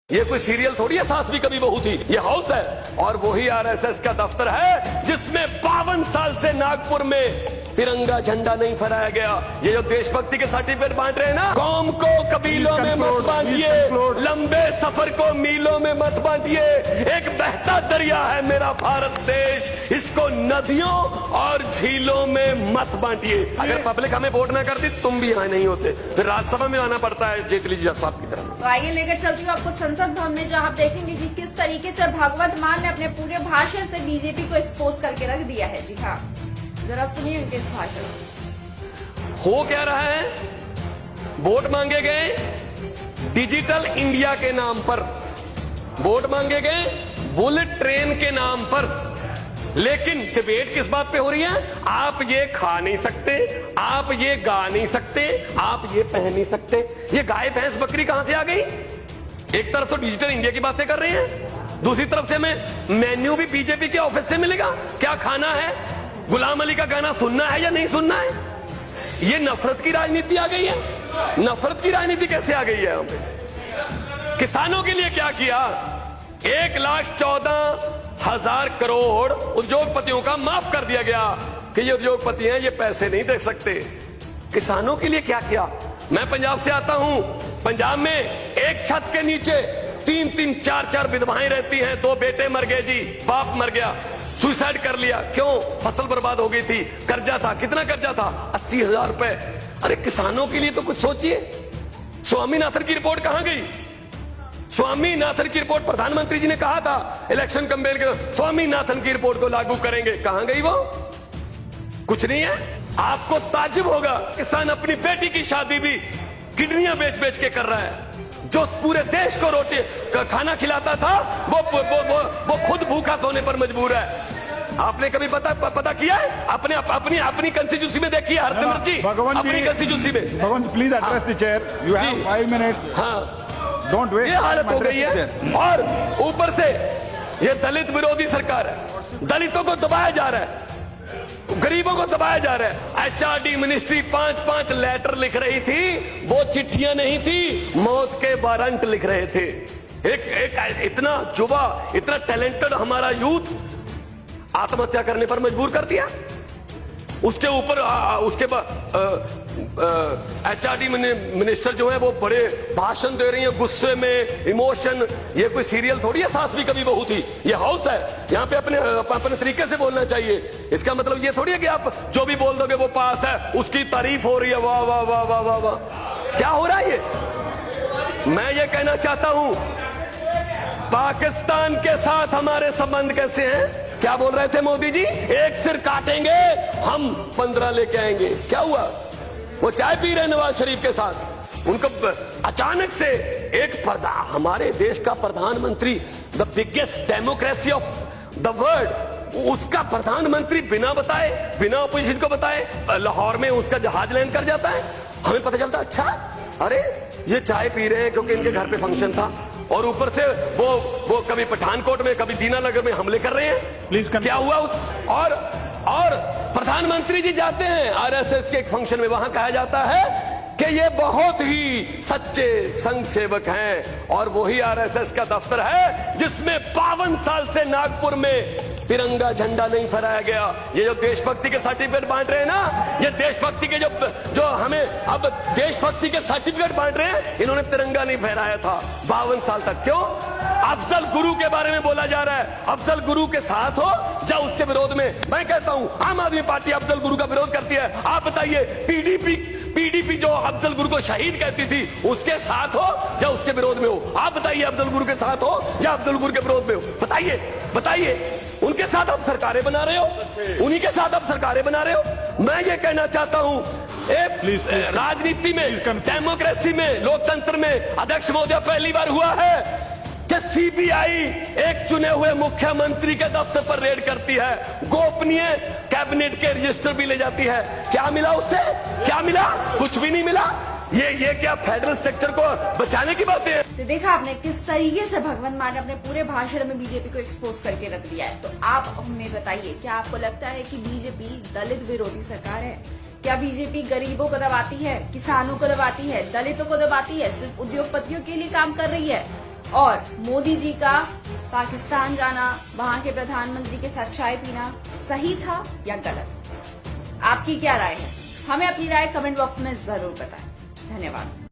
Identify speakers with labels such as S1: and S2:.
S1: ये कोई सीरियल थोड़ी है, सास भी कभी बहू थी। ये हाउस है और वही आरएसएस का दफ्तर है जिसमें 52 साल से नागपुर में तिरंगा झंडा नहीं फहराया गया। ये जो देशभक्ति के सर्टिफिकेट बांट रहे हैं ना, कौम को कबीलों में मत बांटिए, लंबे सफर को मीलों में मत बांटिए। एक बहता दरिया है मेरा भारत देश, इसको नदियों और झीलों में मत बांटिए। अगर पब्लिक हमें वोट ना करती तुम भी यहाँ नहीं होते, फिर राज्यसभा में आना पड़ता है जेटली जी साहब की तरह।
S2: तो आइए लेकर चलती हूँ आपको संसद भवन में, जहाँ आप देखेंगे कि किस तरीके से भगवंत मान ने अपने पूरे भाषण से बीजेपी को एक्सपोज करके रख दिया है। जी हाँ, जरा सुनिए उनके इस भाषण।
S1: हो क्या रहा है, वोट मांगे गए डिजिटल इंडिया के नाम पर, वोट मांगे गए बुलेट ट्रेन के नाम पर, लेकिन डिबेट किस बात पे हो रही है? आप ये खा नहीं सकते, आप ये गा नहीं सकते, आप ये पहन नहीं सकते। ये गाय भैंस बकरी कहां से आ गई? एक तरफ तो डिजिटल इंडिया की बातें कर रहे हैं, दूसरी तरफ से हमें मेन्यू भी बीजेपी के ऑफिस से मिलेगा। क्या खाना है, गुलाम अली का गाना सुनना है या नहीं सुनना है? ये नफरत की राजनीति आ गई है। नफरत की राजनीति कैसे आ गई है हमें? किसानों के लिए क्या किया? 1,14,000 करोड़ उद्योगपतियों का माफ कर दिया गया कि ये उद्योगपति हैं, ये पैसे नहीं दे सकते। किसानों के लिए क्या किया? मैं पंजाब से आता हूं, पंजाब में एक छत के नीचे 3-3, 4-4 विधवाएं रहती हैं। 2 बेटे मर गए जी, बाप मर गया, सुसाइड कर लिया। क्यों? फसल बर्बाद हो गई थी, कर्जा था। कितना कर्जा था? 80,000 रुपए। अरे किसानों के लिए तो कुछ सोचिए। स्वामीनाथन की रिपोर्ट कहां गई? स्वामीनाथन की रिपोर्ट, प्रधानमंत्री जी ने कहा था इलेक्शन कैंपेन के, स्वामीनाथन की रिपोर्ट को लागू करेंगे। कहां गई वो? कुछ नहीं है। आपको ताज्जुब होगा, किसान अपनी बेटी की शादी भी किडनियां बेच बेच के कर रहा है। जो पूरे देश को रोटी खाना खिलाता था वो खुद भूखा सोने पर मजबूर है। आपने कभी पता किया है? अपनी कंस्टिट्यूंसी में देखिए हरसिमरत जी, अपनी कंस्टिट्यूंसी में।
S3: Bhagwant please address the chair, you have 5 minutes.
S1: हाँ,
S3: डोंट वेस्ट।
S1: ये हालत हो गई है। और ऊपर से ये दलित विरोधी सरकार है, दलितों को दबाया जा रहा है, गरीबों को दबाया जा रहा है। एचआरडी मिनिस्ट्री 5-5 लेटर लिख रही थी, वो चिट्ठियां नहीं थी, मौत के वारंट लिख रहे थे। एक इतना युवा, इतना टैलेंटेड हमारा यूथ आत्महत्या करने पर मजबूर कर दिया। उसके ऊपर उसके बाद एचआरडी मिनिस्टर जो है वो बड़े भाषण दे रही है, गुस्से में, इमोशन। ये कोई सीरियल थोड़ी है, सास भी कभी बहू थी। ये हाउस है, यहाँ पे अपने तरीके से बोलना चाहिए। इसका मतलब ये थोड़ी है कि आप जो भी बोल दोगे वो पास है, उसकी तारीफ हो रही है, वाह वाह वाह वाह वाह वाह। क्या हो रहा है ये? मैं ये कहना चाहता हूं, पाकिस्तान के साथ हमारे संबंध कैसे हैं? क्या बोल रहे थे मोदी जी? एक सिर काटेंगे हम 15 लेके आएंगे। क्या हुआ? वो चाय पी रहे नवाज शरीफ के साथ, उनको अचानक से हमारे देश का प्रधानमंत्री, the biggest democracy of the world, उसका प्रधानमंत्री बिना बताए, बिना अपोजिशन को बताए लाहौर में उसका जहाज लैंड कर जाता है। हमें पता चलता अच्छा, अरे ये चाय पी रहे हैं क्योंकि इनके घर पे फंक्शन था, और ऊपर से वो कभी पठानकोट में, कभी दीनानगर में हमले कर रहे हैं। क्या हुआ और प्रधानमंत्री जी जाते हैं आरएसएस के एक फंक्शन में, वहां कहा जाता है कि ये बहुत ही सच्चे संघ सेवक हैं, और वही आरएसएस का दफ्तर है जिसमें 52 साल से नागपुर में तिरंगा झंडा नहीं फहराया गया। ये जो देशभक्ति के सर्टिफिकेट बांट रहे हैं ना, ये देशभक्ति के जो हमें अब देशभक्ति के सर्टिफिकेट बांट रहे हैं, इन्होंने तिरंगा नहीं फहराया था 52 साल तक। क्यों? अफजल गुरु के बारे में बोला जा रहा है, अफजल गुरु के साथ हो या उसके विरोध में। मैं कहता हूं आम आदमी पार्टी अफजल गुरु का विरोध करती है। आप बताइए, पीडीपी जो अफजल गुरु को शहीद कहती थी, उसके साथ हो या उसके विरोध में हो? आप बताइए, अफजल गुरु के साथ हो या अफजल गुरु के विरोध में हो? बताइए। उनके साथ आप सरकारें बना रहे हो, उन्हीं के साथ आप सरकारें बना रहे हो। मैं ये कहना चाहता हूं, राजनीति में, डेमोक्रेसी में, लोकतंत्र में अध्यक्ष महोदय पहली बार हुआ है कि सीबीआई एक चुने हुए मुख्यमंत्री के दफ्तर पर रेड करती है, गोपनीय कैबिनेट के रजिस्टर भी ले जाती है। क्या मिला उससे? क्या मिला? कुछ भी नहीं मिला। ये क्या फेडरल स्ट्रक्चर को बचाने की बातें हैं?
S2: तो देखा आपने किस तरीके से भगवंत मान ने अपने पूरे भाषण में बीजेपी को एक्सपोज करके रख दिया है। तो आप हमें बताइए, क्या आपको लगता है कि बीजेपी दलित विरोधी सरकार है? क्या बीजेपी गरीबों को दबाती है, किसानों को दबाती है, दलितों को दबाती है, सिर्फ उद्योगपतियों के लिए काम कर रही है? और मोदी जी का पाकिस्तान जाना, वहां के प्रधानमंत्री के साथ चाय पीना सही था या गलत? आपकी क्या राय है? हमें अपनी राय कमेंट बॉक्स में जरूर बताएं। धन्यवाद।